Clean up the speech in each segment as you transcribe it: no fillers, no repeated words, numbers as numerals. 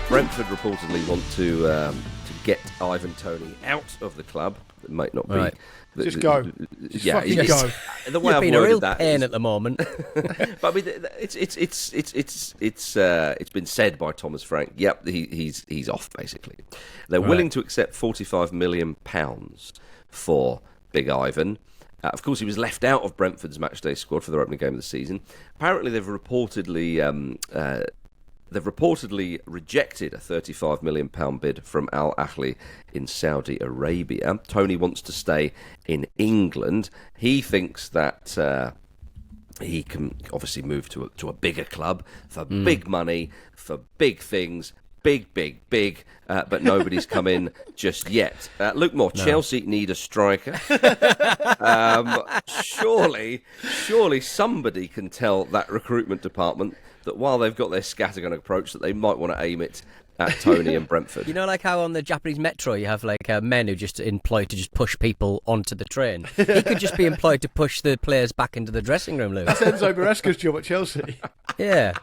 Brentford reportedly want to get Ivan Toney out of the club. It might not be. Right. Just go. Just fucking go. The way You've I've been a worded real that pain is- at the moment. But I mean, it's been said by Thomas Frank. Yep, he's off basically. They're willing to accept £45 million for Big Ivan. Of course, he was left out of Brentford's matchday squad for their opening game of the season. Apparently, they've reportedly rejected a £35 million bid from Al Ahly in Saudi Arabia. Toney wants to stay in England. He thinks that he can obviously move to a bigger club for big money, for big things, big, but nobody's come in just yet. Luke Moore, no. Chelsea need a striker. Surely somebody can tell that recruitment department that while they've got their scattergun approach, that they might want to aim it at Toney and Brentford. You know, like how on the Japanese metro you have like men who just employed to just push people onto the train. He could just be employed to push the players back into the dressing room, Luke. That's Enzo Maresca's job at Chelsea. Yeah.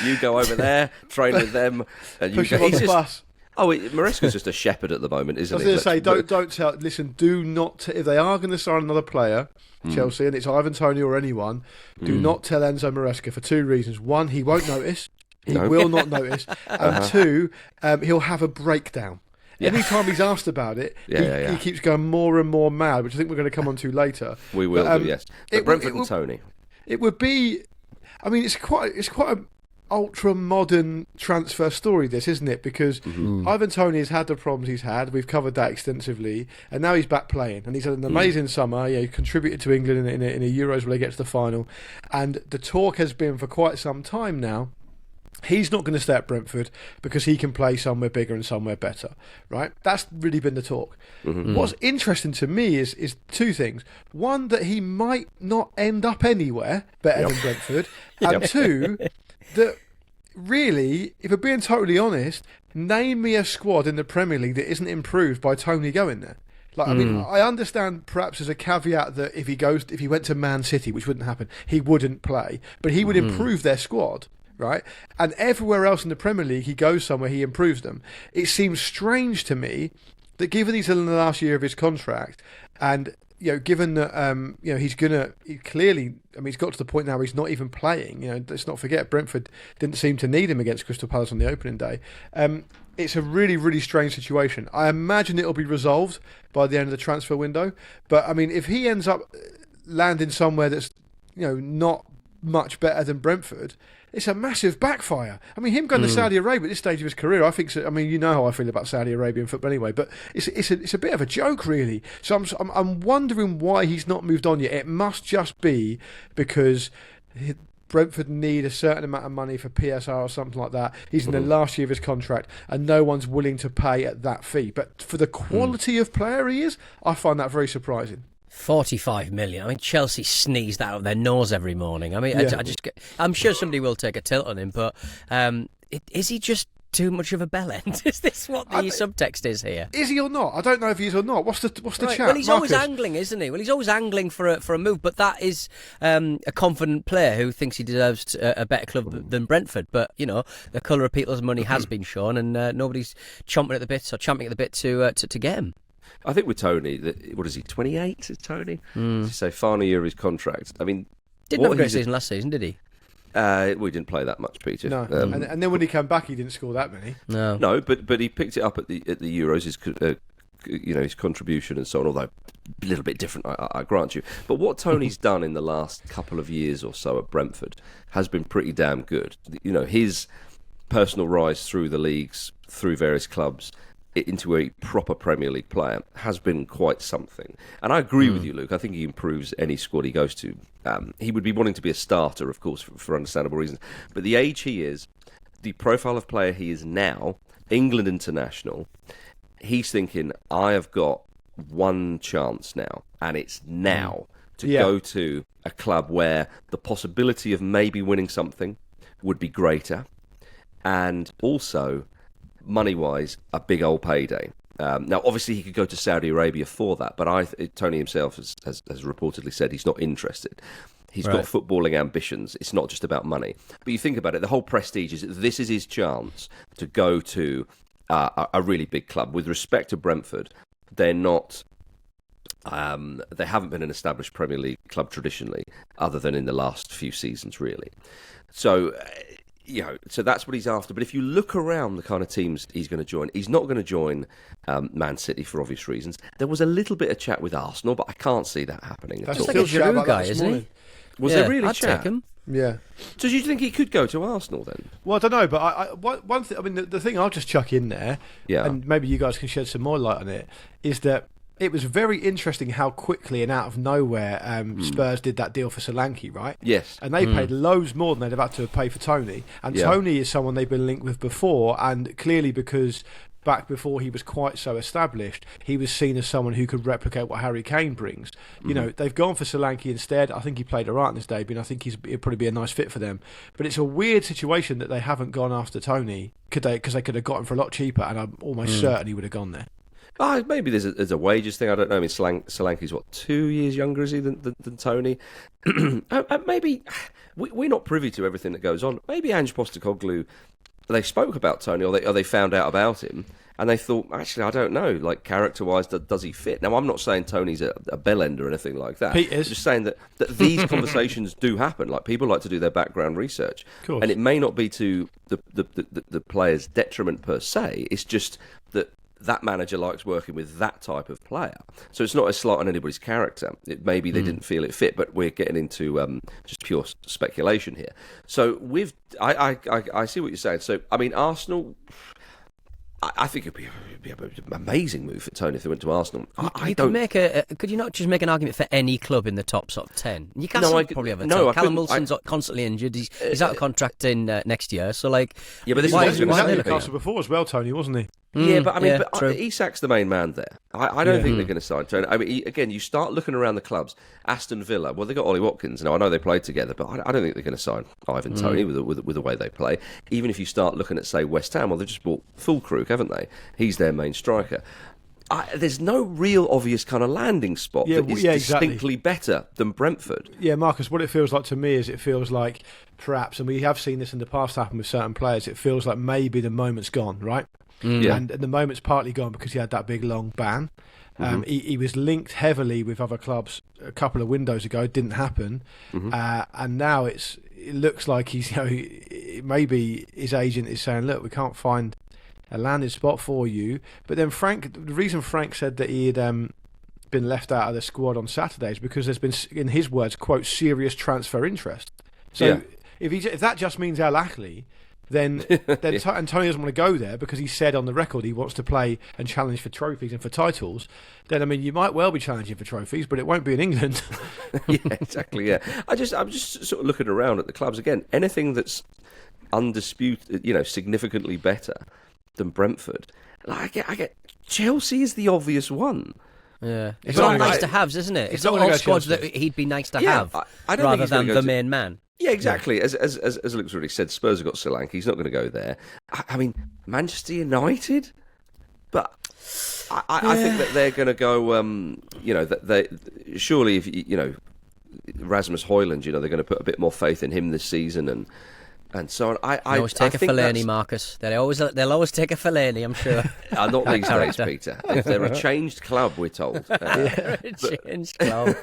You go over there, train with them, and you Push him on the bus. Maresca's just a shepherd at the moment, isn't he? I was going to say, don't tell. Listen, do not. If they are going to sign another player, Chelsea, and it's Ivan Toney or anyone, do not tell Enzo Maresca for two reasons. One, he won't notice. He will not notice. And two, he'll have a breakdown. Yeah. Every time he's asked about it, he keeps going more and more mad, which I think we're going to come on to later. We will do, yes. But Brentford and Toney. It would be. I mean, it's quite an ultra-modern transfer story, this, isn't it? Because Ivan Toney has had the problems he's had. We've covered that extensively. And now he's back playing. And he's had an amazing summer. He contributed to England in a Euros where they get to the final. And the talk has been for quite some time now, he's not going to stay at Brentford because he can play somewhere bigger and somewhere better, right? That's really been the talk. What's interesting to me is two things. One, that he might not end up anywhere better than Brentford. And two, that really, if we're being totally honest, name me a squad in the Premier League that isn't improved by Toney going there. Like, I mean, I understand perhaps as a caveat that if he went to Man City, which wouldn't happen, he wouldn't play, but he would improve their squad. Right, and everywhere else in the Premier League, he goes somewhere, he improves them. It seems strange to me that, given he's in the last year of his contract, and given that he's got to the point now where he's not even playing. Let's not forget Brentford didn't seem to need him against Crystal Palace on the opening day. It's a really, really strange situation. I imagine it'll be resolved by the end of the transfer window. But I mean, if he ends up landing somewhere that's not much better than Brentford, it's a massive backfire. I mean, him going to Saudi Arabia at this stage of his career, I think. So, I mean, you know how I feel about Saudi Arabian football anyway. But it's a bit of a joke, really. So I'm wondering why he's not moved on yet. It must just be because Brentford need a certain amount of money for PSR or something like that. He's in the last year of his contract, and no one's willing to pay at that fee. But for the quality of player he is, I find that very surprising. 45 million. I mean, Chelsea sneeze that out of their nose every morning. I mean, I'm sure somebody will take a tilt on him, but is he just too much of a bellend? Is this what the subtext is here? Is he or not? I don't know if he is or not. What's the chat? Well, he's Marcus? always angling, isn't he? Well, he's always angling for a move, but that is a confident player who thinks he deserves a better club than Brentford. But the colour of people's money has been shown, and nobody's chomping at the bit to get him. I think with Toney, what is he, 28 is Toney? So final year of his contract. I mean, didn't have a great season last season, did he? We didn't play that much, Peter. No, and then when he came back, he didn't score that many. No, but he picked it up at the Euros. His contribution and so on, although a little bit different, I grant you. But what Toney's done in the last couple of years or so at Brentford has been pretty damn good. His personal rise through the leagues, through various clubs, into a proper Premier League player has been quite something. And I agree with you, Luke. I think he improves any squad he goes to. He would be wanting to be a starter, of course, for understandable reasons. But the age he is, the profile of player he is now, England international, he's thinking, I have got one chance now, and it's now to go to a club where the possibility of maybe winning something would be greater, and also money-wise, a big old payday. Now, obviously, he could go to Saudi Arabia for that, but Toney himself has reportedly said he's not interested. He's got footballing ambitions. It's not just about money. But you think about it, the whole prestige is this is his chance to go to a really big club. With respect to Brentford, they're not. They haven't been an established Premier League club traditionally, other than in the last few seasons, really. So, so that's what he's after. But if you look around the kind of teams he's going to join, he's not going to join Man City for obvious reasons. There was a little bit of chat with Arsenal, but I can't see that happeing at all. Like a Giroud guy, isn't he? Was there really I'd chat? take him. Yeah. So do you think he could go to Arsenal then? Well, I don't know, but one thing. I mean, the thing I'll just chuck in there, and maybe you guys can shed some more light on it, is that it was very interesting how quickly and out of nowhere Spurs did that deal for Solanke, right? Yes. And they paid loads more than they'd about to pay for Toney. And Toney is someone they've been linked with before, and clearly because back before he was quite so established, he was seen as someone who could replicate what Harry Kane brings. You know, they've gone for Solanke instead. I think he played all right in his debut, and I think he'd probably be a nice fit for them. But it's a weird situation that they haven't gone after Toney, because they could have got him for a lot cheaper, and I'm almost certain he would have gone there. Maybe there's a wages thing. I don't know. I mean, Solanke's 2 years younger, is he, than Toney? Maybe we're not privy to everything that goes on. Maybe Ange Postecoglou, they spoke about Toney, or they found out about him, and they thought, actually, I don't know, like character-wise, does he fit? Now, I'm not saying Toney's a bellend or anything like that. Pete is. I'm just saying that these conversations do happen. Like, people like to do their background research, and it may not be to the player's detriment per se. It's just that manager likes working with that type of player. So it's not a slight on anybody's character. Maybe they didn't feel it fit, but we're getting into just pure speculation here. So I see what you're saying. So, I mean, Arsenal, I think it'd be an amazing move for Toney if they went to Arsenal. Could you not just make an argument for any club in the top sort of 10? Newcastle probably have a 10. Callum Wilson's constantly injured. He's out of contract in next year. So, like, yeah, but this why is he was at Newcastle before as well, Tony, wasn't he? Yeah, but I mean, Isak's the main man there. I don't think they're going to sign Toney. I mean, again, you start looking around the clubs. Aston Villa, well, they got Ollie Watkins. Now, I know they played together, but I don't think they're going to sign Ivan Toney with the way they play. Even if you start looking at, say, West Ham, well, they've just bought Fulkrug, haven't they? He's their main striker. There's no real obvious kind of landing spot that is distinctly better than Brentford. Yeah, Marcus, what it feels like to me is it feels like perhaps, and we have seen this in the past happen with certain players, it feels like maybe the moment's gone, right? Yeah. And the moment's partly gone because he had that big long ban. He was linked heavily with other clubs a couple of windows ago. It didn't happen, and now it looks like he's maybe his agent is saying, look, we can't find a landing spot for you. But then the reason Frank said that he had been left out of the squad on Saturday is because there's been, in his words, quote, serious transfer interest. So if that just means Al Ahly, then and Toney doesn't want to go there because he said on the record he wants to play and challenge for trophies and for titles, then, I mean, you might well be challenging for trophies, but it won't be in England. Yeah, exactly, yeah. I'm just sort of looking around at the clubs. Again, anything that's undisputed, significantly better than Brentford. Like, I get Chelsea is the obvious one. Yeah, it's all nice to haves, isn't it? It's all squads that he'd be nice to have, I don't rather think than the main man. Yeah, exactly. As Luke's already said, Spurs have got Solanke. He's not going to go there. I mean, Manchester United, but I think that they're going to go. That they surely, if Rasmus Højlund, they're going to put a bit more faith in him this season and so on. I always take a Fellaini, Marcus. They'll always take a Fellaini, I'm sure. Not these days, Peter. They're a changed club, we're told. A changed club.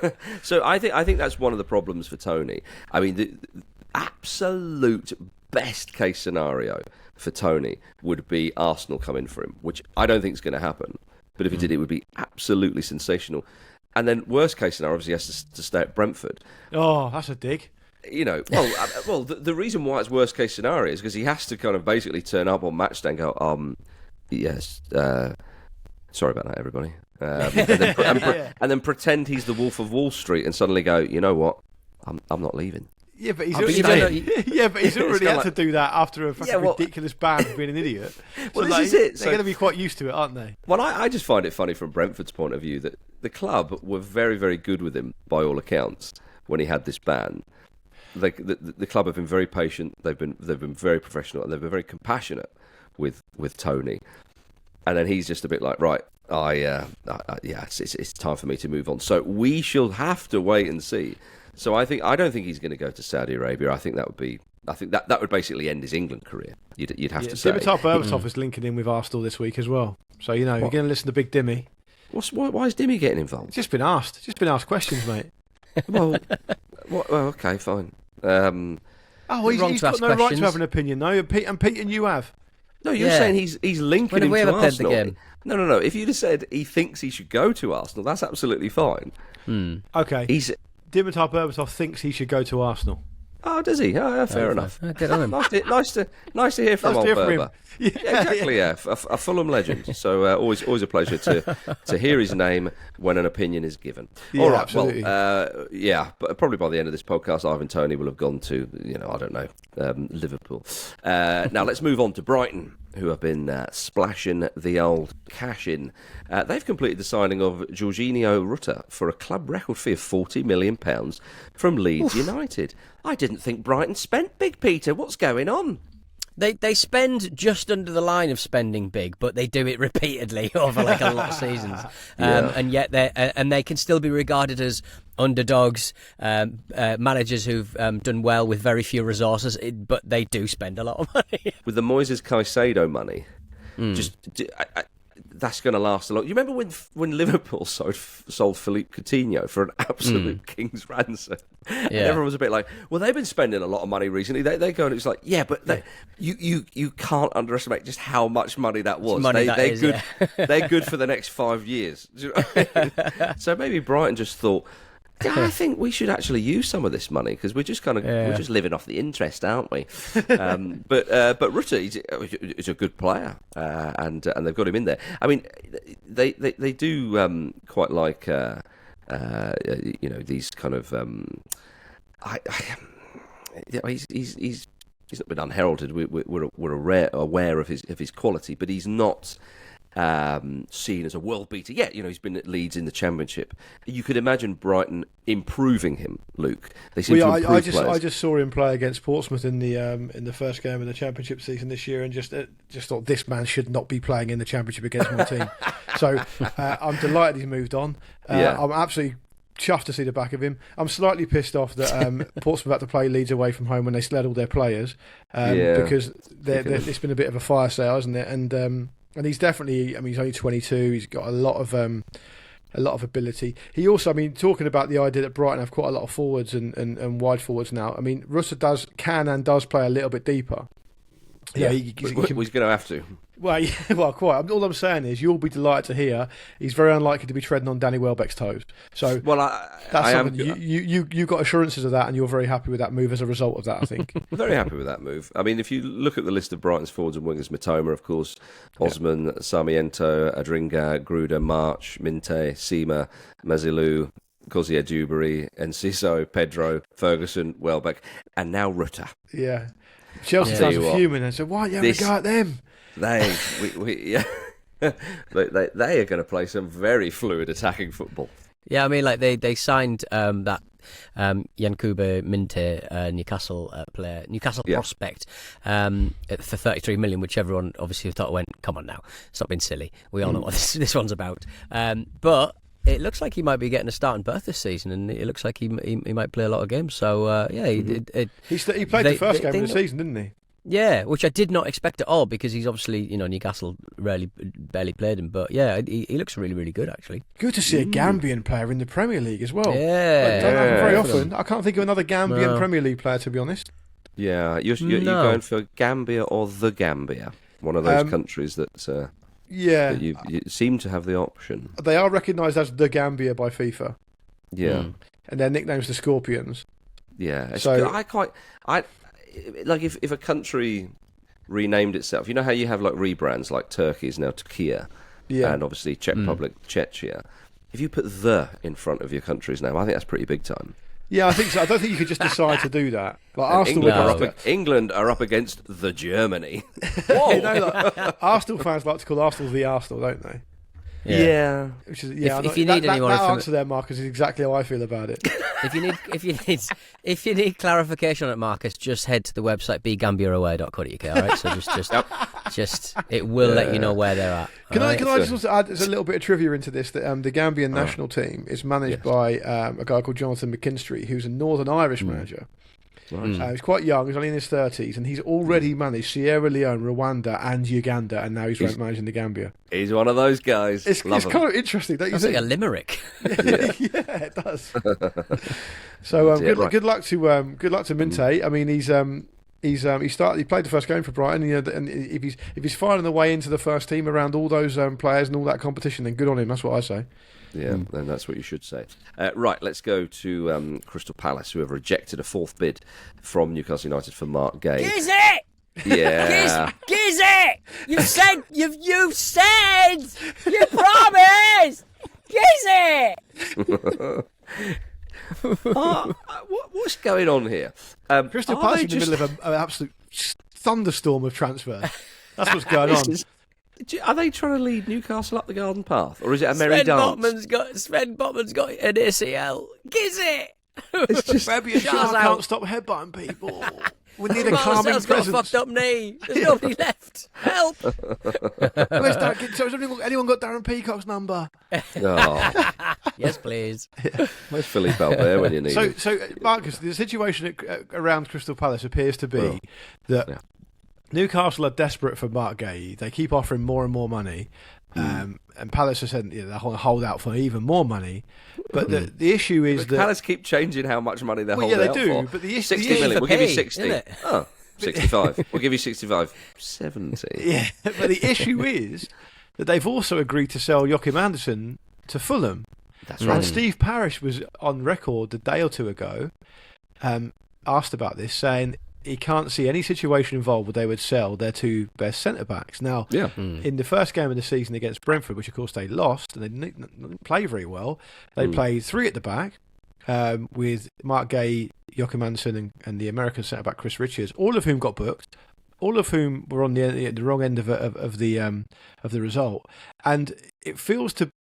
So I think that's one of the problems for Toney. I mean, the absolute best case scenario for Toney would be Arsenal coming for him, which I don't think is going to happen. But if he did, it would be absolutely sensational. And then worst case scenario, obviously, he has to stay at Brentford. Oh, that's a dig. The reason why it's worst case scenario is because he has to kind of basically turn up on match day and go, yes, sorry about that, everybody, and then pretend he's the Wolf of Wall Street and suddenly go, you know what, I'm not leaving. Yeah, but he's already had to do that after a fucking ridiculous ban for being an idiot. Well, this is it. They're going to be quite used to it, aren't they? Well, I just find it funny from Brentford's point of view that the club were very, very good with him by all accounts when he had this ban. The club have been very patient. They've been very professional, and they've been very compassionate with Toney. And then he's just a bit like, right, it's time for me to move on. So we shall have to wait and see So I don't think he's going to go to Saudi Arabia. I think that would basically end his England career. You'd have to say. Dimitar Berbatov is linking in with Arsenal this week as well. So you're going to listen to Big Dimmy. Why is Dimmy getting involved? Just been asked questions, mate. Well, okay, fine. He's got no right to have an opinion, though. And Pete and you have. No, you're saying he's linking him to Arsenal. The game? No. If you'd have said he thinks he should go to Arsenal, that's absolutely fine. Okay. Dimitar Berbatov thinks he should go to Arsenal. Oh, does he? Oh, yeah, fair enough. Good on him. Nice to hear from old Berber. Yeah, exactly. Yeah, a Fulham legend. So always a pleasure to hear his name when an opinion is given. Yeah, all right. Absolutely. Well, but probably by the end of this podcast, Ivan Toney will have gone to I don't know, Liverpool. Now let's move on to Brighton, who have been splashing the old cash in. They've completed the signing of Jorginho Rutter for a club record fee of £40 million from Leeds United. I didn't think Brighton spent big, Peter. What's going on? They spend just under the line of spending big, but they do it repeatedly over like a lot of seasons, and yet they can still be regarded as underdogs, managers who've done well with very few resources, but they do spend a lot of money. With the Moises Caicedo money, that's going to last a lot. You remember when Liverpool sold Philippe Coutinho for an absolute king's ransom? Yeah. And everyone was a bit like, well, they've been spending a lot of money recently. They go and it's like, yeah, but you can't underestimate just how much money that was. They're good. They're good for the next 5 years. Do you know what I mean? So maybe Brighton just thought, I think we should actually use some of this money because we're just we're just living off the interest, aren't we? But Rutter is a good player, and they've got him in there. I mean, they do quite like these kind of. He's not been unheralded. We're aware of his quality, but he's not seen as a world beater yet. He's been at Leeds in the Championship. You could imagine Brighton improving him, Luke. They seem to improve players. I just saw him play against Portsmouth in the first game of the Championship season this year, and just thought this man should not be playing in the Championship against my team. So I'm delighted he's moved on. I'm absolutely chuffed to see the back of him. I'm slightly pissed off that Portsmouth had to play Leeds away from home when they still had all their players, because it's been a bit of a fire sale, hasn't it? And he's definitely, he's only 22. He's got a lot of ability. He also, talking about the idea that Brighton have quite a lot of forwards and wide forwards now. Rutter does play a little bit deeper. Yeah, he's going to have to. Well, quite. All I'm saying is you'll be delighted to hear he's very unlikely to be treading on Danny Welbeck's toes. So that's something you got assurances of that, and you're very happy with that move as a result of that, I think. Very happy with that move. If you look at the list of Brighton's forwards and wingers, Matoma, of course, Osman, Sarmiento, Adringa, Gruder, March, Minte, Seema, Mazilu, Cozier Dewberry, Enciso, Pedro, Ferguson, Welbeck, and now Rutter. Yeah. Chelsea fans are fuming and said, why don't you have a go at them? They are going to play some very fluid attacking football. Yeah, they signed that Yankuba Minte, Newcastle player, prospect, for 33 million, which everyone obviously thought went, come on now, stop being silly. We all know what this one's about. But it looks like he might be getting a starting berth this season, and it looks like he might play a lot of games. So he played the first game of the season, didn't he? Yeah, which I did not expect at all, because he's obviously, Newcastle barely played him. But yeah, he looks really, really good, actually. Good to see a Gambian player in the Premier League as well. Yeah, don't happen very often. I can't think of another Gambian Premier League player, to be honest. Yeah, you're going for Gambia or the Gambia, one of those countries that you seem to have the option. They are recognised as the Gambia by FIFA. Yeah, and their nickname's the Scorpions. Yeah, so if a country renamed itself, you know how you have like rebrands, like Turkey is now Turkiye, and obviously Czech Republic, Czechia. If you put the in front of your country's name, I think that's pretty big time. Yeah, I think so. I don't think you could just decide to do that. Like England are up against the Germany. Whoa! Arsenal fans like to call Arsenal the Arsenal, don't they? Yeah. Which is, If you need any more that answer there, Marcus, is exactly how I feel about it. If you need clarification on it, Marcus, just head to the website begambieraway.co.uk. All right, so just it will let you know where they're at. Can I just also add a little bit of trivia into this? That the Gambian national team is managed by a guy called Jonathan McKinstry, who's a Northern Irish manager. Right. He's quite young. He's only in his 30s, and he's already managed Sierra Leone, Rwanda, and Uganda, and now he's managing the Gambia. He's one of those guys. It's kind of interesting, don't you think? Like a limerick. Yeah, it does. So good luck to Minte. I mean, he played the first game for Brighton, and if he's finding the way into the first team around all those players and all that competition, then good on him. That's what I say. Yeah, then that's what you should say. Right, let's go to Crystal Palace, who have rejected a fourth bid from Newcastle United for Marc Guehi. Gizzy! Yeah. Gizzy! You said, you promised! Gizzy! What's going on here? Crystal Palace in the middle of an absolute thunderstorm of transfer. That's what's going on. Are they trying to lead Newcastle up the garden path, or is it a merry dance? Sven Botman's got an ACL. Gizzy! It's just Fabian Schär can't stop headbutting people. We need a calming presence. Got a fucked up knee. There's nobody left. Help! So has anyone got Darren Peacock's number? Oh. Yes, please. Where's Philippe Albert when you need him? So, Marcus, the situation around Crystal Palace appears to be that Newcastle are desperate for Marc Guehi. They keep offering more and more money. And Palace have said they want to hold out for even more money. But the issue is that Palace keep changing how much money they're holding out for. Yeah, they do. But the issue 60 million. We'll give you 60. Oh, 65. We'll give you 65. 70. Yeah, but the issue is that they've also agreed to sell Joachim Andersen to Fulham. That's right. And Steve Parish was on record a day or two ago, asked about this, saying he can't see any situation involved where they would sell their two best centre-backs. Now, in the first game of the season against Brentford, which of course they lost, and they didn't play very well, they played three at the back with Marc Guehi, Joachim Andersen and the American centre-back Chris Richards, all of whom got booked, all of whom were on the wrong end of the result. And it feels to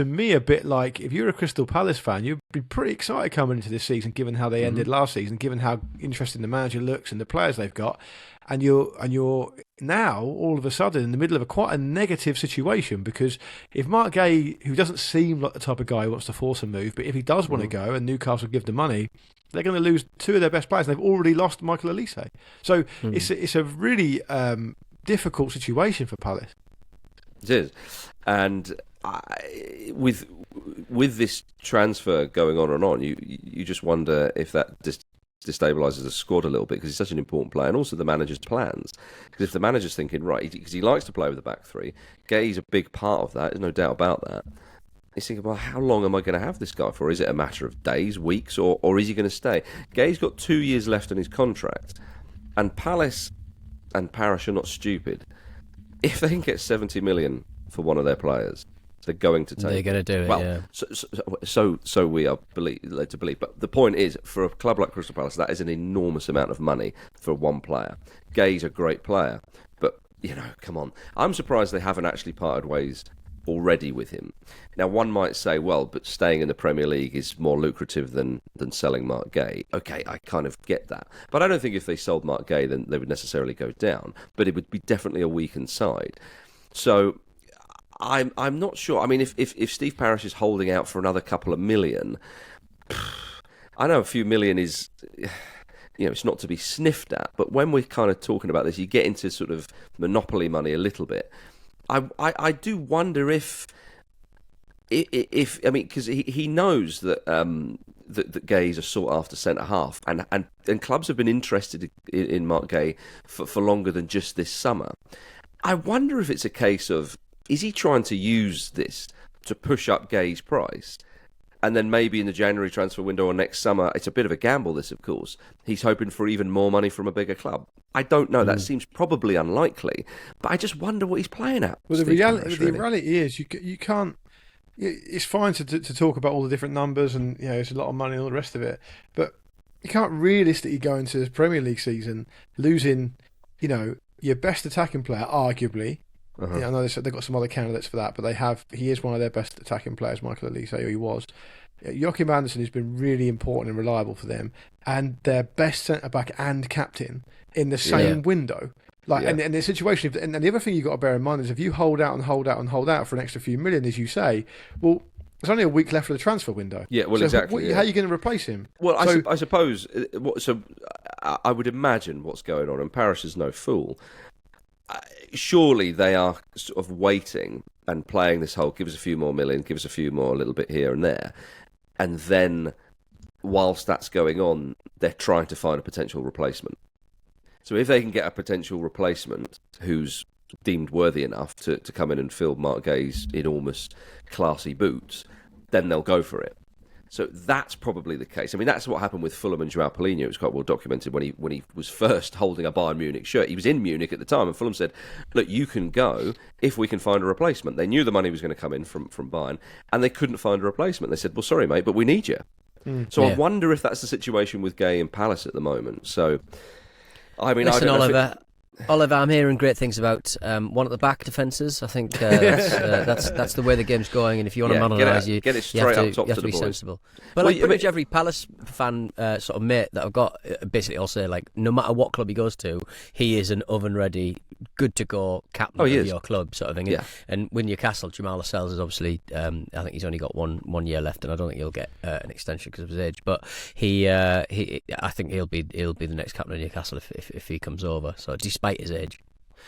me a bit like if you're a Crystal Palace fan, you'd be pretty excited coming into this season, given how they ended last season, given how interesting the manager looks and the players they've got, and you're now all of a sudden in the middle of quite a negative situation, because if Marc Guehi, who doesn't seem like the type of guy who wants to force a move, but if he does want to go and Newcastle give the money, they're going to lose two of their best players. They've already lost Michael Olise, so it's a really difficult situation for Palace. It is, and with this transfer going on and on, you just wonder if that destabilises the squad a little bit, because he's such an important player, and also the manager's plans. Because if the manager's thinking, right, because he likes to play with the back three, Guehi's a big part of that, there's no doubt about that. He's thinking, well, how long am I going to have this guy for? Is it a matter of days, weeks, or is he going to stay? Guehi's got 2 years left on his contract, and Palace and Parish are not stupid. If they can get 70 million for one of their players, they're going to take. They're going to do it. Well, yeah. So we are led to believe. But the point is, for a club like Crystal Palace, that is an enormous amount of money for one player. Guehi's a great player, but come on. I'm surprised they haven't actually parted ways already with him. Now, one might say, well, but staying in the Premier League is more lucrative than selling Marc Guehi. Okay, I kind of get that, but I don't think if they sold Marc Guehi, then they would necessarily go down. But it would be definitely a weakened side. So I'm not sure. I mean, if Steve Parish is holding out for another couple of million, I know a few million is, it's not to be sniffed at. But when we're kind of talking about this, you get into sort of monopoly money a little bit. I do wonder if I mean, because he knows that that Guehi's a sought after centre half, and clubs have been interested in Marc Guehi for longer than just this summer. I wonder if it's a case of, is he trying to use this to push up Guehi's price? And then maybe in the January transfer window or next summer, it's a bit of a gamble, this, of course. He's hoping for even more money from a bigger club. I don't know. That seems probably unlikely. But I just wonder what he's playing at. Well, the reality is you can't... It's fine to talk about all the different numbers and, it's a lot of money and all the rest of it. But you can't realistically go into the Premier League season losing, your best attacking player, arguably, I know they've got some other candidates for that, but he is one of their best attacking players, Michael Elise, or he was. Joachim Andersen has been really important and reliable for them, and their best centre-back and captain in the same window. And the situation, and the other thing you've got to bear in mind is if you hold out and hold out and hold out for an extra few million, as you say, well, there's only a week left of the transfer window. Yeah, well, so exactly. How are you going to replace him? Well, I suppose, I would imagine what's going on, and Paris is no fool. Surely they are sort of waiting and playing this whole give us a few more million, give us a few more, a little bit here and there. And then, whilst that's going on, they're trying to find a potential replacement. So if they can get a potential replacement who's deemed worthy enough to come in and fill Marc Guehi's enormous, classy boots, then they'll go for it. So that's probably the case. I mean, that's what happened with Fulham and João Palhinha. It was quite well documented when he was first holding a Bayern Munich shirt. He was in Munich at the time, and Fulham said, look, you can go if we can find a replacement. They knew the money was going to come in from Bayern, and they couldn't find a replacement. They said, well, sorry, mate, but we need you. I wonder if that's the situation with Guehi and Palace at the moment. So, I mean, listen, I don't know Oliver, I'm hearing great things about one at the back defences. I think that's the way the game's going, and if you want to modernise, you get it straight up top you have to to be the boys. sensible. But pretty much every Palace fan sort of mate that I've got basically all say, like, no matter what club he goes to, he is an oven-ready, good-to-go captain of your club sort of thing. Yeah. And with Newcastle, Jamal Lascelles is obviously, I think he's only got one year left, and I don't think he'll get an extension because of his age. But I think he'll be the next captain of Newcastle if he comes over. So despite his age.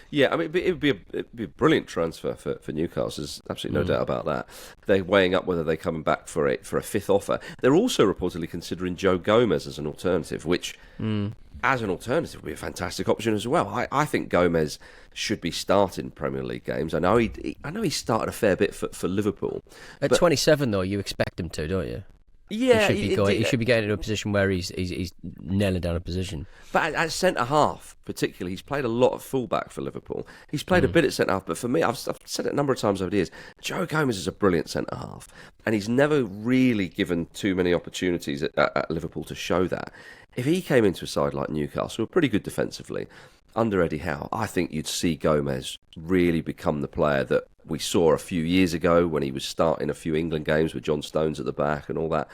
Yeah, I mean, it'd be a brilliant transfer for Newcastle. There's absolutely no doubt about that. They're weighing up whether they're coming back for a fifth offer. They're also reportedly considering Joe Gomez as an alternative, which, as an alternative, would be a fantastic option as well. I think Gomez should be starting Premier League games. I know he started a fair bit for Liverpool. At 27, though, you expect him to, don't you? Yeah, he should be getting into a position where he's nailing down a position. But at centre half, particularly, he's played a lot of fullback for Liverpool. He's played a bit at centre half, but for me, I've said it a number of times over the years. Joe Gomez is a brilliant centre half, and he's never really given too many opportunities at Liverpool to show that. If he came into a side like Newcastle, who are pretty good defensively, under Eddie Howe, I think you'd see Gomez really become the player that we saw a few years ago when he was starting a few England games with John Stones at the back and all that.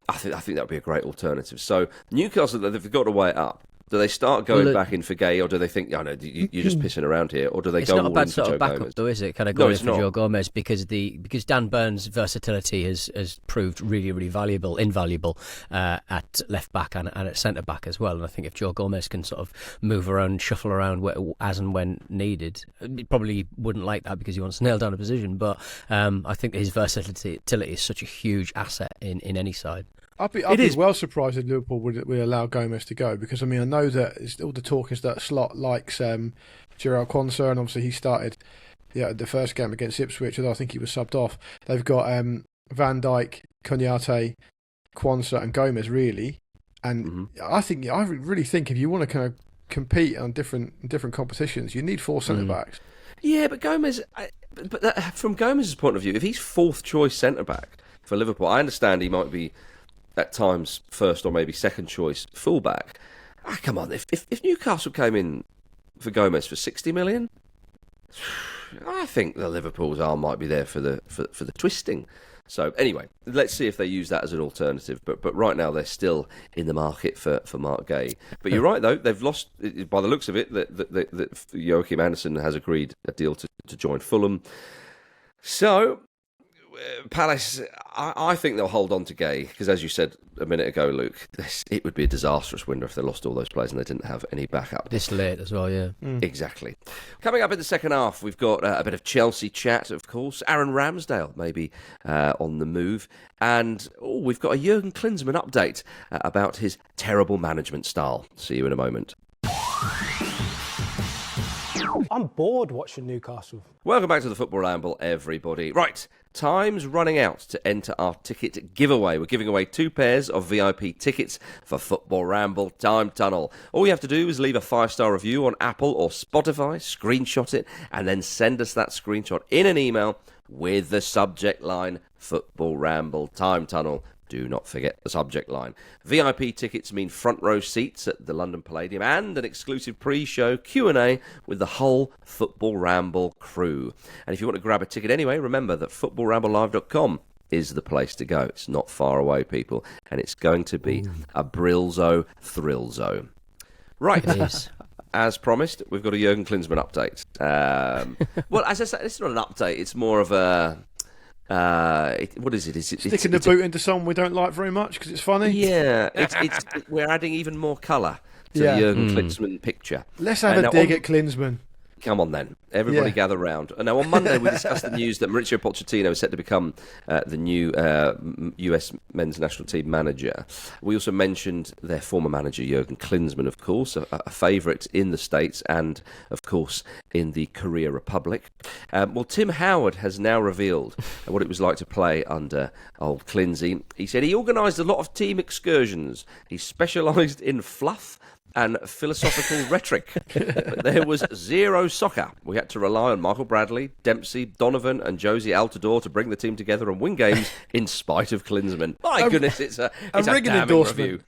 I think that would be a great alternative. So Newcastle, they've got to weigh it up. Do they start going back in for Guehi, or do they think, no, you're just pissing around here, or do they go all in for Joe Gomez? It's not a bad sort of backup, though, is it? Kind of going in for Joe Gomez because Dan Burns' versatility has proved really, really invaluable at left back and at centre back as well. And I think if Joe Gomez can sort of move around, shuffle around as and when needed, he probably wouldn't like that because he wants to nail down a position. But I think his versatility is such a huge asset in any side. I'd be well surprised if Liverpool would allow Gomez to go, because I mean I know that all the talk is that Slot likes Gerard Quansah, and obviously he started the first game against Ipswich, although I think he was subbed off. They've got Van Dijk, Konaté, Quansah and Gomez really, and I really think if you want to kind of compete on different competitions, you need four centre backs. Yeah, but Gomez, from Gomez's point of view, if he's fourth choice centre back for Liverpool, I understand he might be at times first or maybe second choice fullback. Come on, if Newcastle came in for Gomez for 60 million, I think the Liverpool's arm might be there for the twisting. So anyway, let's see if they use that as an alternative. But right now they're still in the market for Marc Guehi. But you're right though, they've lost by the looks of it that Joachim Andersen has agreed a deal to join Fulham. So Palace, I think they'll hold on to Guehi because, as you said a minute ago, Luke, it would be a disastrous window if they lost all those players and they didn't have any backup. This late as well, yeah. Exactly. Coming up in the second half, we've got a bit of Chelsea chat, of course. Aaron Ramsdale maybe on the move. And we've got a Jurgen Klinsmann update about his terrible management style. See you in a moment. I'm bored watching Newcastle. Welcome back to the Football Ramble, everybody. Right, time's running out to enter our ticket giveaway. We're giving away 2 pairs of VIP tickets for Football Ramble Time Tunnel. All you have to do is leave a 5-star review on Apple or Spotify, screenshot it, and then send us that screenshot in an email with the subject line Football Ramble Time Tunnel. Do not forget the subject line. VIP tickets mean front row seats at the London Palladium and an exclusive pre-show Q&A with the whole Football Ramble crew. And if you want to grab a ticket anyway, remember that footballramblelive.com is the place to go. It's not far away, people, and it's going to be a Brilzo Thrillzo. Right. It is. As promised, we've got a Jurgen Klinsmann update. Well, as I said, it's not an update. It's more of a... what is it? Sticking the boot into someone we don't like very much because it's funny. Yeah, we're adding even more colour to the Jurgen Klinsmann picture. Let's have a dig at Klinsmann. Come on then, everybody gather round. And now on Monday we discussed the news that Mauricio Pochettino is set to become the new US men's national team manager. We also mentioned their former manager Jurgen Klinsmann, of course, a favourite in the States and, of course, in the Korea Republic. Well, Tim Howard has now revealed what it was like to play under old Klinsy. He said he organised a lot of team excursions. He specialised in fluff and philosophical rhetoric. But there was zero soccer. We had to rely on Michael Bradley, Dempsey, Donovan and Josie Altidore to bring the team together and win games in spite of Klinsmann. My goodness, it's a ringing damning endorsement. review.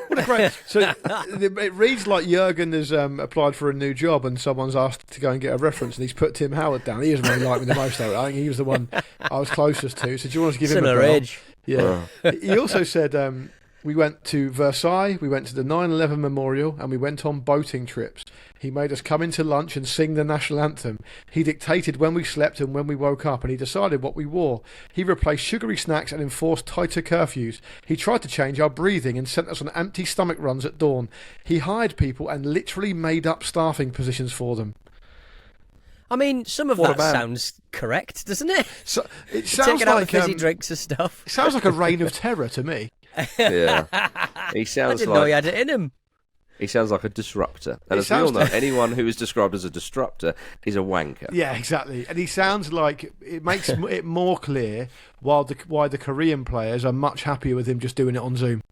What a great... So it reads like Jurgen has applied for a new job and someone's asked to go and get a reference and he's put Tim Howard down. He doesn't really like me the most, though. I think he was the one I was closest to. So do you want us to give him a Similar bell? age. Yeah. He also said... we went to Versailles, we went to the 9/11 Memorial, and we went on boating trips. He made us come into lunch and sing the national anthem. He dictated when we slept and when we woke up, and he decided what we wore. He replaced sugary snacks and enforced tighter curfews. He tried to change our breathing and sent us on empty stomach runs at dawn. He hired people and literally made up staffing positions for them. I mean, some of What a that man. sounds correct, doesn't it? So it sounds Taking out the like fizzy drinks and stuff. it sounds like a reign of terror to me. Yeah, he I sounds didn't know he like had it in him. he sounds like a disruptor. And It as we all sounds know, anyone who is described as a disruptor is a wanker. Yeah, exactly. And he sounds like it makes it more clear why the Korean players are much happier with him just doing it on Zoom.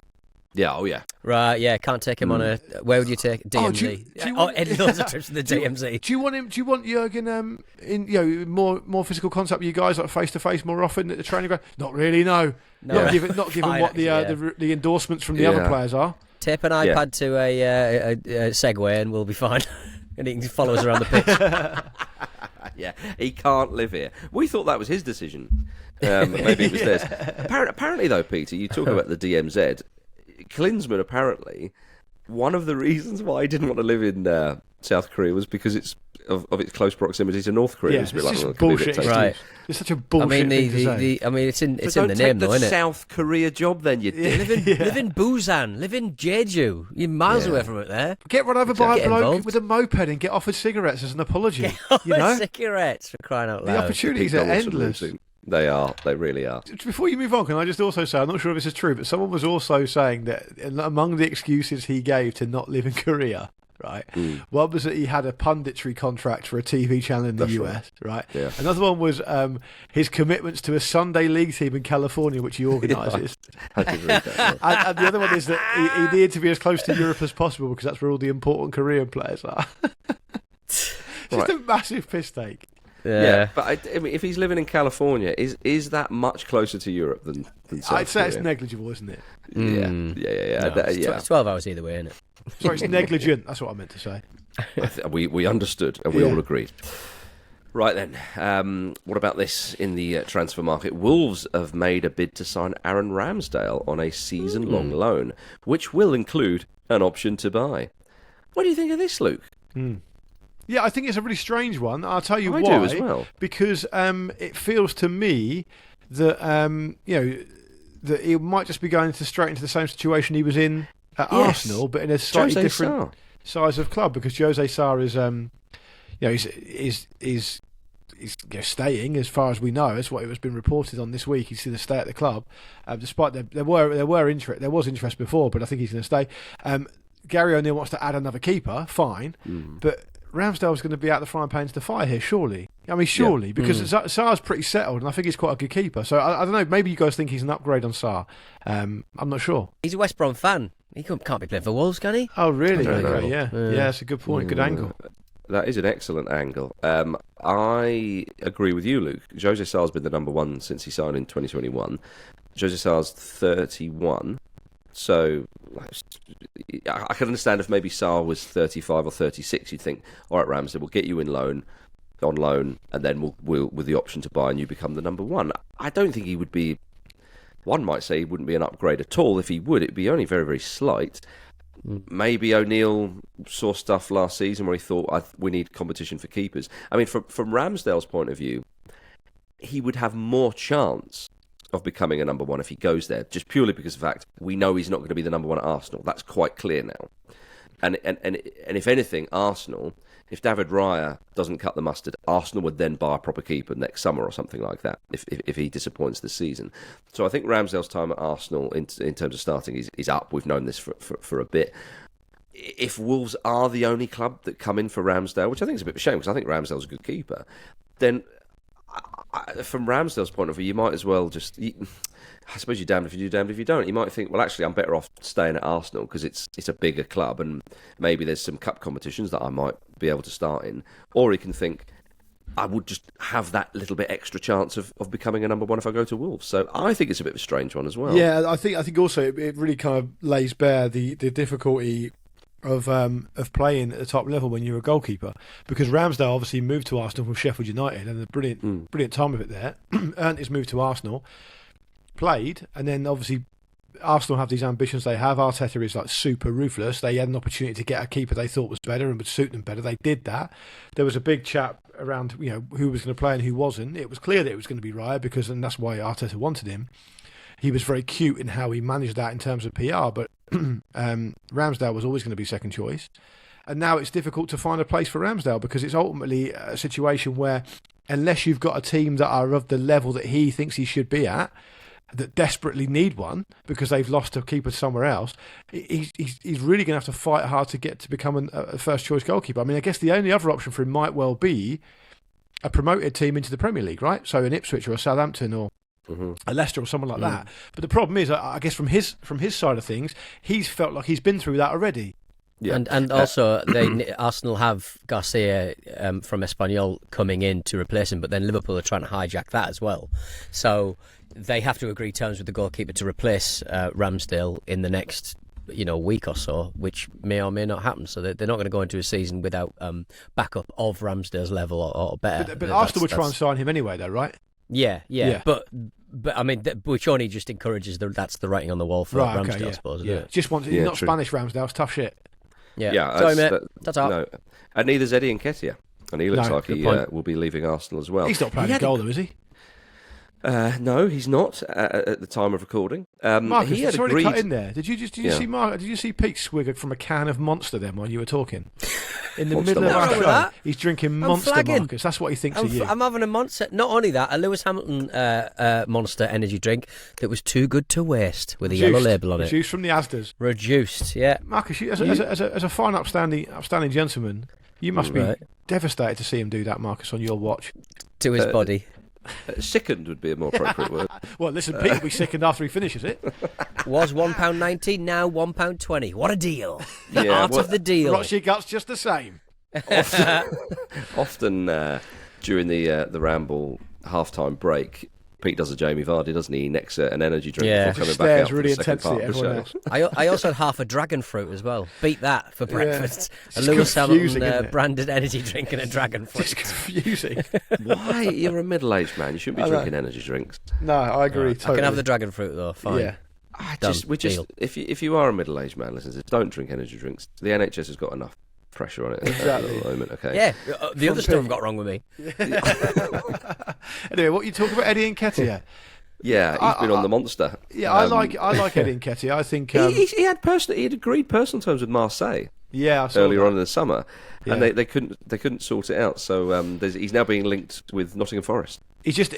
Yeah, oh yeah. Right, yeah, can't take him on a... Where would you take DMZ? Oh, do you want- any loads of trips to the DMZ. Do you want Jurgen in more physical contact with you guys, like face to face more often at the training ground? Not really, no. Not given Fine, what the actually, the endorsements from the other players are. Tape an iPad to a Segway and we'll be fine. And he can follow us around the pitch. Yeah, he can't live here. We thought that was his decision. Maybe it was theirs. Apparently, though, Peter, you talk about the DMZ. Klinsmann, apparently, one of the reasons why he didn't want to live in South Korea was because it's of its close proximity to North Korea. Yeah, It's a bit it's like, just well, it could be a bit bullshit. tasty. Right. It's such a bullshit thing to say. I mean, it's in So the don't name, take though, isn't it? South Korea job, then, you dick. Live in Busan. Live in Jeju. You're miles away from it there. Get run over by a Get bloke involved. with a moped and get offered cigarettes as an apology. You With know, cigarettes, for crying out the loud. opportunities are McDonald's endless. and They are. They really are. Before you move on, can I just also say, I'm not sure if this is true, but someone was also saying that among the excuses he gave to not live in Korea, right, one was that he had a punditry contract for a TV channel in the That's US, right? Yeah. Another one was his commitments to a Sunday league team in California, which he organises. I did read that. Yeah. And the other one is that he needed to be as close to Europe as possible because that's where all the important Korean players are. Just Right. a massive piss take. Yeah, but I mean, if he's living in California, is that much closer to Europe than South I'd say Korea? it's negligible, isn't it? Yeah. No, it's 12 hours either way, isn't it? Sorry, it's negligent. That's what I meant to say. We understood and we Yeah. all agreed. Right then, what about this in the transfer market? Wolves have made a bid to sign Aaron Ramsdale on a season-long loan, which will include an option to buy. What do you think of this, Luke? Yeah, I think it's a really strange one. I'll tell you I why. do as well. Because it feels to me that that he might just be going straight into the same situation he was in at Arsenal, but in a slightly Jose different size of club. Because Jose Sarr is staying, as far as we know. That's what it was been reported on this week. He's going to stay at the club, despite there was interest before, but I think he's going to stay. Gary O'Neill wants to add another keeper, fine, but Ramsdale's going to be out the frying pan to the fire here, surely. I mean, surely, because Sarr's pretty settled, and I think he's quite a good keeper. So I don't know. Maybe you guys think he's an upgrade on Sarr. I'm not sure. He's a West Brom fan. He can't be playing for Wolves, can he? Oh, really? I don't know. Okay, yeah, that's a good point. Good angle. That is an excellent angle. I agree with you, Luke. Jose Sarr's been the number one since he signed in 2021. Jose Sar's 31. So I can understand if maybe Sarr was 35 or 36, you'd think, all right, Ramsdale, we'll get you on loan, and then we'll with the option to buy and you become the number one. I don't think he would be. One might say he wouldn't be an upgrade at all. If he would, it'd be only very, very slight. Maybe O'Neill saw stuff last season where he thought, we need competition for keepers. I mean, from Ramsdale's point of view, he would have more chance of becoming a number one if he goes there, just purely because of the fact we know he's not going to be the number one at Arsenal. That's quite clear now. And if anything, Arsenal, if David Raya doesn't cut the mustard, Arsenal would then buy a proper keeper next summer or something like that if he disappoints this season. So I think Ramsdale's time at Arsenal in terms of starting is up. We've known this for a bit. If Wolves are the only club that come in for Ramsdale, which I think is a bit of a shame because I think Ramsdale's a good keeper, then from Ramsdale's point of view, you might as well just... I suppose you're damned if you do, damned if you don't. You might think, well, actually, I'm better off staying at Arsenal because it's a bigger club and maybe there's some cup competitions that I might be able to start in. Or he can think, I would just have that little bit extra chance of becoming a number one if I go to Wolves. So I think it's a bit of a strange one as well. Yeah, I think also it really kind of lays bare the difficulty of playing at the top level when you're a goalkeeper, because Ramsdale obviously moved to Arsenal from Sheffield United and a brilliant time of it there, earned his move to Arsenal, played, and then obviously Arsenal have these ambitions they have. Arteta is like super ruthless. They had an opportunity to get a keeper they thought was better and would suit them better. They did that. There was a big chat around who was going to play and who wasn't. It was clear that it was going to be Raya and that's why Arteta wanted him. He was very cute in how he managed that in terms of PR, but Ramsdale was always going to be second choice. And now it's difficult to find a place for Ramsdale because it's ultimately a situation where unless you've got a team that are of the level that he thinks he should be at, that desperately need one because they've lost a keeper somewhere else, he's really going to have to fight hard to get to become a first choice goalkeeper. I mean, I guess the only other option for him might well be a promoted team into the Premier League, right? So an Ipswich or a Southampton or a Leicester or someone like that. But the problem is, I guess from his side of things, he's felt like he's been through that already. Yeah. And also, Arsenal have Garcia from Espanyol coming in to replace him, but then Liverpool are trying to hijack that as well. So they have to agree terms with the goalkeeper to replace Ramsdale in the next week or so, which may or may not happen. So they're not going to go into a season without backup of Ramsdale's level or better. But Arsenal would try and sign him anyway, though, right? Yeah. But I mean, which only just encourages that's the writing on the wall for Ramsdale, I suppose. Yeah. Just wants not true. Spanish Ramsdale. It's tough shit. Yeah. Sorry, mate. That's out. No. And neither's Eddie Nketiah. And he looks like he will be leaving Arsenal as well. He's not playing a goal, though, is he? No, he's not at the time of recording. Marcus, he had sorry agreed... to cut in there. Did you see Mark? Did you see Pete swig from a can of Monster then while you were talking? In the Monster middle of our show, that. he's drinking Monster, flagging. Marcus. That's what he thinks of you. I'm having a Monster. Not only that, a Lewis Hamilton Monster energy drink that was too good to waste with a yellow label on it. Reduced from the Asdas. Reduced, yeah. Marcus, as a fine, upstanding gentleman, you must be devastated to see him do that, Marcus, on your watch. To his body. Sickened would be a more appropriate word. Well, listen, Pete will be sickened after he finishes it. Was £1.19, now £1.20. What a deal. The art of the deal. Rots your guts just the same. Often during the Ramble half-time break, Pete does a Jamie Vardy, doesn't he? He necks an energy drink before coming back out really for the second part of the show. I also had half a dragon fruit as well. Beat that for breakfast. Yeah. A Lewis Hamilton branded energy drink and a dragon fruit. It's confusing. Why? You're a middle-aged man. You shouldn't be drinking energy drinks. No, I agree. Totally. I can have the dragon fruit though. Fine. Yeah. If you are a middle-aged man, listen, don't drink energy drinks. The NHS has got enough pressure on it at the moment. Okay. Yeah, the other stuff got wrong with me. Anyway, what you talk about Eddie Nketiah? Yeah, he's been on the Monster. Yeah, I like Eddie Nketiah. I think he had agreed personal terms with Marseille. Yeah, I saw earlier that. on in the summer, and they couldn't sort it out. So he's now being linked with Nottingham Forest. He just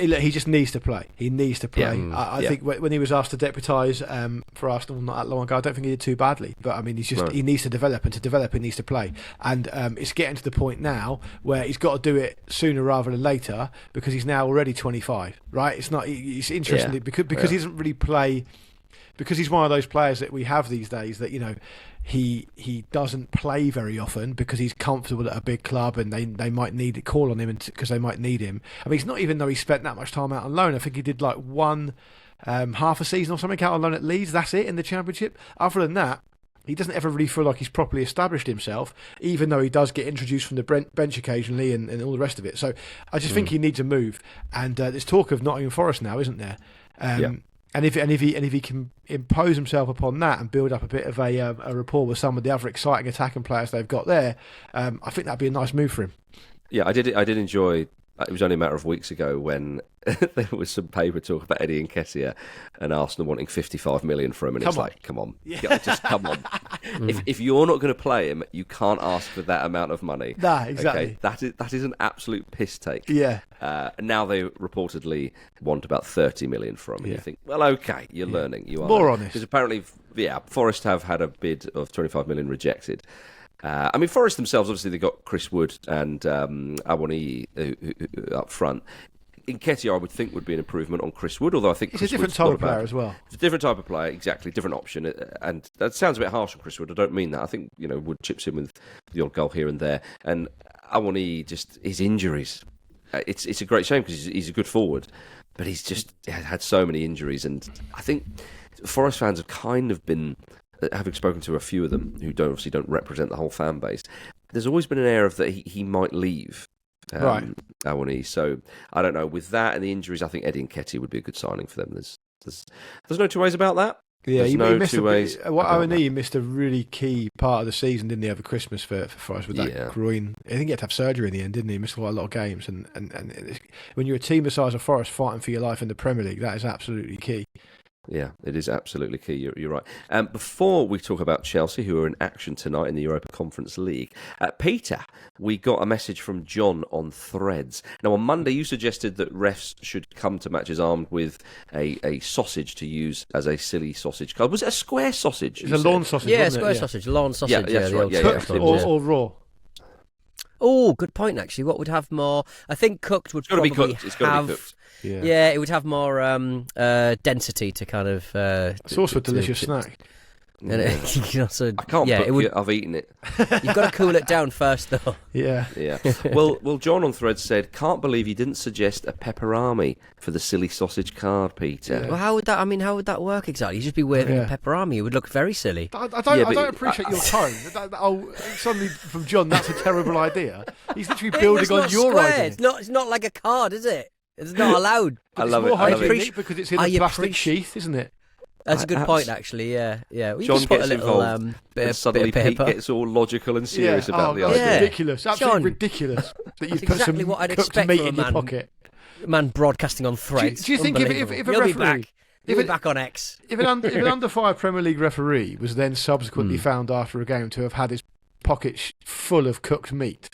needs to play. He needs to play. Yeah. I think when he was asked to deputise for Arsenal not that long ago, I don't think he did too badly. But I mean, he needs to develop, and to develop, he needs to play. And it's getting to the point now where he's got to do it sooner rather than later because he's now already 25. Right? It's not. It's interesting because he doesn't really play. Because he's one of those players that we have these days that he doesn't play very often because he's comfortable at a big club and they might call on him because they might need him. I mean, it's not even though he spent that much time out on loan. I think he did like one half a season or something out on loan at Leeds. That's it in the Championship. Other than that, he doesn't ever really feel like he's properly established himself, even though he does get introduced from the bench occasionally and all the rest of it. So I just think he needs a move. And there's talk of Nottingham Forest now, isn't there? And if he can impose himself upon that and build up a bit of a rapport with some of the other exciting attacking players they've got there, I think that'd be a nice move for him. Yeah, I did enjoy. It was only a matter of weeks ago when there was some paper talk about Eddie Nketiah and Arsenal wanting 55 million for him, and come on, just come on. If you're not going to play him, you can't ask for that amount of money. Nah, exactly. Okay? That is an absolute piss take. Yeah. Now they reportedly want about 30 million from him. And you think, well, okay, you're learning. You are more honest. Because apparently, Forest have had a bid of 25 million rejected. I mean, Forest themselves, obviously, they got Chris Wood and Awoniyi up front. Nketiah, I would think, would be an improvement on Chris Wood, although I think it's Chris a different Wood's type of player as well. It's a different type of player, exactly, different option. And that sounds a bit harsh on Chris Wood. I don't mean that. I think, Wood chips in with the odd goal here and there. And Awoniyi, just his injuries. It's a great shame because he's a good forward, but he's just had so many injuries. And I think Forest fans have kind of been, having spoken to a few of them who obviously don't represent the whole fan base, there's always been an air of that he might leave. Right. Awoniyi. So I don't know. With that and the injuries, I think Eddie Nketiah would be a good signing for them. There's no two ways about that. Yeah, he missed Awoniyi missed a really key part of the season, didn't he, over Christmas for us with that groin. I think he had to have surgery in the end, didn't he? He missed quite a lot of games. And when you're a team the size of Forest fighting for your life in the Premier League, that is absolutely key. Yeah, it is absolutely key. You're right. Before we talk about Chelsea, who are in action tonight in the Europa Conference League, Peter, we got a message from John on Threads. Now, on Monday, you suggested that refs should come to matches armed with a sausage to use as a silly sausage card. Was it a square sausage? It's a lawn sausage. Yeah, square sausage, lawn sausage. Yeah, that's right. Cooked or raw. Oh, good point. Actually, what would have more? I think cooked would probably have. It's got to be cooked. Yeah, it would have more density to kind of. It's also a delicious snack. And you can also, I can't I've eaten it. You've got to cool it down first, though. Yeah. Well, John on Threads said, can't believe you didn't suggest a pepperami for the silly sausage card, Peter. Well, how would that work exactly? You'd just be waving a pepperami. It would look very silly. I don't appreciate your tone. Suddenly from John, that's a terrible idea. He's literally building on your idea. It's not like a card, is it? It's not allowed. I love it. Because it's in a plastic sheath, isn't it? That's a good point, actually. Yeah. Well, John gets involved, and suddenly Pete gets all logical and serious about the idea. Ridiculous, absolutely ridiculous that you put exactly some what I'd cooked expect meat from in your pocket. Man broadcasting on Threads. Do you think if a referee, He'll be back on X. If an under-5 Premier League referee was then subsequently found after a game to have had his pocket full of cooked meat,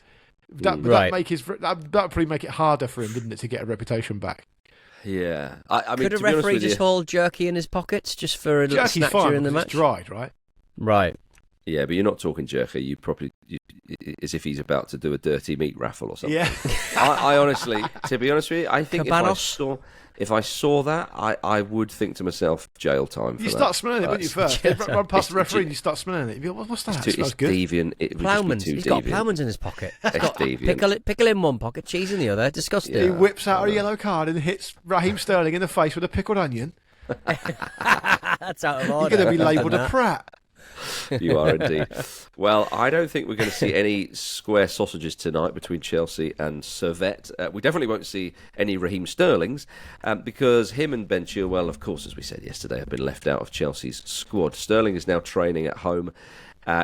that'd probably make it harder for him, didn't it, to get a reputation back? Yeah, I mean, could a referee just hold jerky in his pockets just for a little snack during the match? It's dried, right? Right. Yeah, but you're not talking jerky. You probably as if he's about to do a dirty meat raffle or something. Yeah. I honestly, to be honest with you, I think Cabanos? if I saw that, I would think to myself, jail time for you that. start smelling it, wouldn't you, first? Run past the referee and you start smelling it. What's that? It smells good. Deviant. He's got Plowman's in his pocket. It's deviant. Pickle in one pocket, cheese in the other. Disgusting. He whips out a yellow card and hits Raheem Sterling in the face with a pickled onion. That's out of order. You're going to be labelled a prat. You are indeed. Well, I don't think we're going to see any square sausages tonight between Chelsea and Servette. We definitely won't see any Raheem Sterlings because him and Ben Chilwell, of course, as we said yesterday, have been left out of Chelsea's squad. Sterling is now training at home.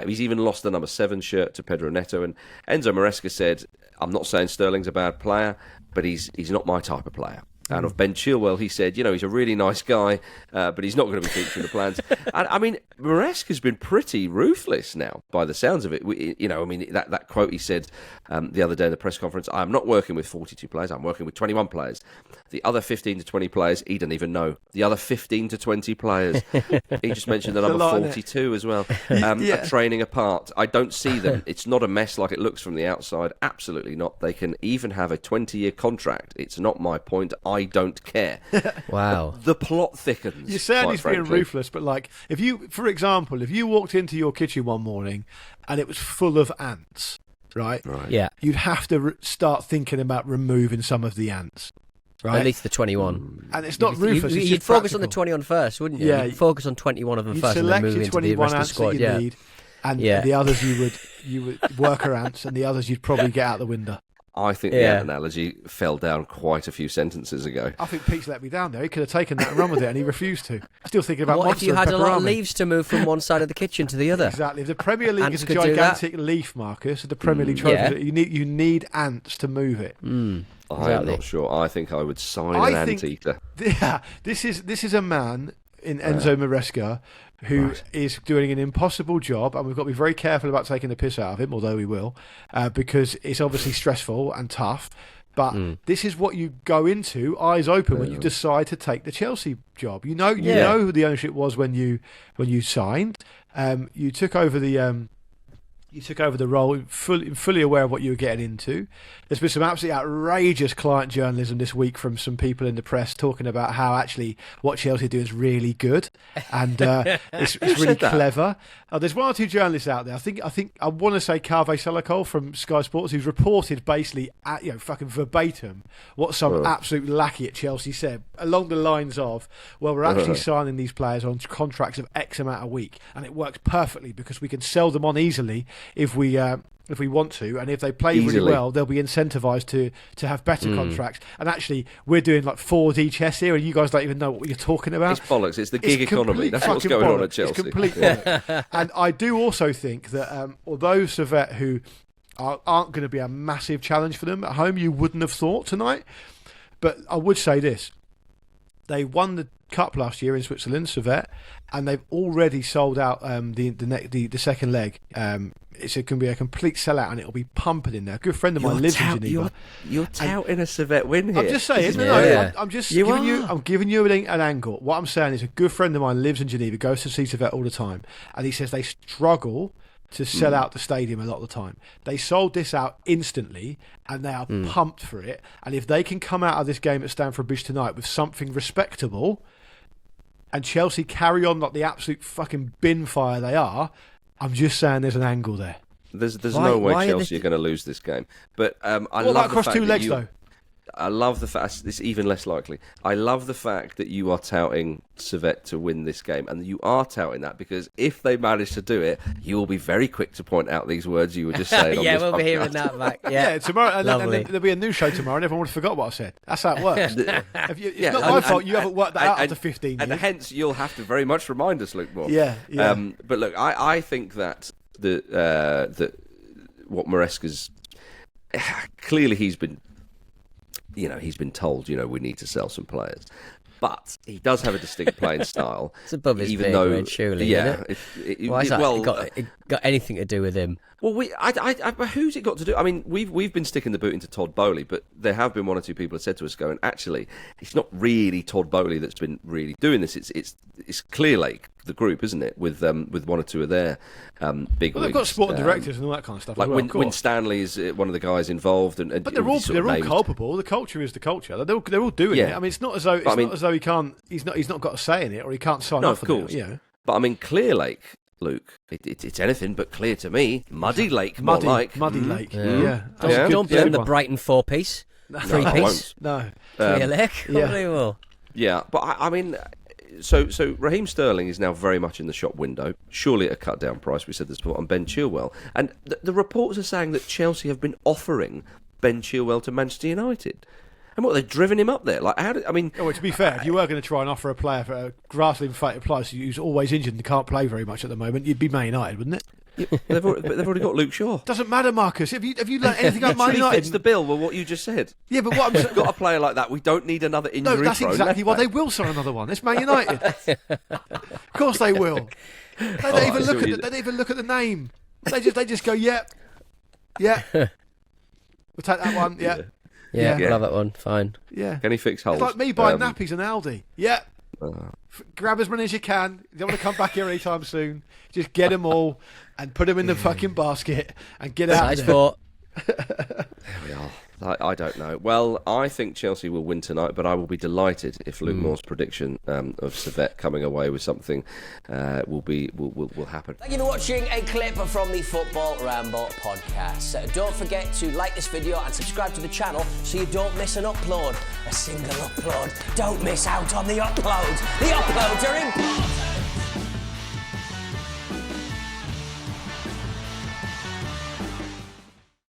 He's even lost the number 7 shirt to Pedro Neto. And Enzo Maresca said, I'm not saying Sterling's a bad player, but he's not my type of player. And of Ben Chilwell, he said, he's a really nice guy, but he's not going to be featuring the plans. And I mean, Maresca's been pretty ruthless now, by the sounds of it. That quote he said the other day in the press conference, I'm not working with 42 players, I'm working with 21 players. The other 15 to 20 players, he doesn't even know. The other 15 to 20 players, he just mentioned the number 42 as well, are training apart. I don't see them. It's not a mess like it looks from the outside. Absolutely not. They can even have a 20-year contract. It's not my point. I don't care. Wow. The plot thickens. You're certainly being ruthless, but if you, for example, if you walked into your kitchen one morning and it was full of ants, right? Yeah. You'd have to start thinking about removing some of the ants. right? At least the 21. And it's not ruthless. It's You'd just focus on the practical. 21 first, wouldn't you? Yeah. You'd focus on 21 of them You'd first and then select move your into the 21 rest of the ants that squad. you Yeah. need, and Yeah. the others you would worker ants, and the others you'd probably get out the window. I think the ant analogy fell down quite a few sentences ago. I think Pete's let me down there. He could have taken that and run with it, and he refused to. Still thinking about What monster if you had and a lot of pepperami. leaves to move from one side of the kitchen to the other? Exactly. If the Premier League Ants is a could do gigantic leaf, Marcus, the Premier League trophy, you need ants to move it. I'm Exactly. not sure. I think I would sign an anteater. Yeah, this is a man in Enzo Maresca who is doing an impossible job, and we've got to be very careful about taking the piss out of him, although we will, because it's obviously stressful and tough. But this is what you go into, eyes open, when you decide to take the Chelsea job. You know who the ownership was when you signed. You took over the role, fully aware of what you were getting into. There's been some absolutely outrageous client journalism this week from some people in the press talking about how actually what Chelsea do is really good, and it's really clever. There's one or two journalists out there. I want to say Kaveh Salakol from Sky Sports, who's reported basically fucking verbatim what some absolute lackey at Chelsea said, along the lines of, "Well, we're actually signing these players on contracts of X amount a week, and it works perfectly because we can sell them on easily if we want to, and if they play really well, they'll be incentivised to have better contracts. And actually, we're doing like 4D chess here, and you guys don't even know what you're talking about. It's bollocks. It's the gig economy. That's what's going on at Chelsea. It's complete bollocks. And I do also think that although Servette, who aren't going to be a massive challenge for them at home, you wouldn't have thought tonight. But I would say this: they won the Cup last year in Switzerland, Servette, and they've already sold out the second leg. It can be a complete sellout, and it'll be pumping in there. A good friend of mine lives in Geneva. You're touting a Servette win here. I'm just saying. I'm just giving you. I'm giving you an angle. What I'm saying is, a good friend of mine lives in Geneva, goes to see Servette all the time, and he says they struggle to sell out the stadium a lot of the time. They sold this out instantly, and they are pumped for it. And if they can come out of this game at Stamford Bridge tonight with something respectable, and Chelsea carry on like the absolute fucking bin fire they are, I'm just saying there's an angle there. There's no way Chelsea are going to lose this game. But I love that the across fact two legs, though? I love the fact it's even less likely. I love the fact that you are touting Servette to win this game, and you are touting that because if they manage to do it, you will be very quick to point out these words you were just saying. On Yeah, this we'll be podcast. hearing that back. Yeah, tomorrow, and Lovely. there'll be a new show tomorrow, and everyone would have forgot what I said. That's how it works. It's not my and- fault you haven't worked that out and- after 15 years. And hence, you'll have to very much remind us, Luke Moore. Yeah. But look, I think that what Maresca's clearly he's been told, we need to sell some players. But he does have a distinct playing style. It's above his even pay though, grade, surely. Yeah. Why is that? It got anything to do with him? Well, who's it got to do? I mean, we've been sticking the boot into Todd Bowley, but there have been one or two people who said to us, going, actually, it's not really Todd Bowley that's been really doing this. It's Clear Lake, the group, isn't it? With one or two of their big. Well, they've got sporting directors and all that kind of stuff. Like as well, Win Stanley is one of the guys involved, but they're all culpable. The culture is the culture. They're all doing it. I mean, it's not as though he can't. He's not got a say in it, or he can't sign off. Of course. But I mean, Clear Lake, Luke, it's anything but clear to me. Muddy Lake, Muddy Lake. Yeah. Don't blame the Brighton 4-piece, 3-piece. No. Clear Lake. Unbelievable. Yeah, but I mean, so Raheem Sterling is now very much in the shop window, surely at a cut down price. We said this before on Ben Chilwell, and the reports are saying that Chelsea have been offering Ben Chilwell to Manchester United. And what, they've driven him up there? Like, to be fair, if you were going to try and offer a player for a vastly inflated price who's always injured and can't play very much at the moment, you'd be Man United, wouldn't it? They've already got Luke Shaw. Doesn't matter, Marcus. Have you learned anything about Man United? Fits the bill with what you just said. Yeah, but what We've got a player like that. We don't need another injury. No, that's exactly why they will sign another one. It's Man United. Of course they will. They don't even look at the name. They just go, yeah. We'll take that one. Yeah, love that one. Fine. Yeah. Can he fix holes? It's like me buying nappies in Aldi. Yeah. Grab as many as you can. You don't want to come back here anytime soon. Just get them all and put them in the fucking basket and get out. Size 4. There we are. I don't know. Well, I think Chelsea will win tonight, but I will be delighted if Luke Moore's prediction of Servette coming away with something will happen. Thank you for watching a clip from the Football Ramble podcast. Don't forget to like this video and subscribe to the channel so you don't miss an upload. A single upload. Don't miss out on the uploads. The uploads are important.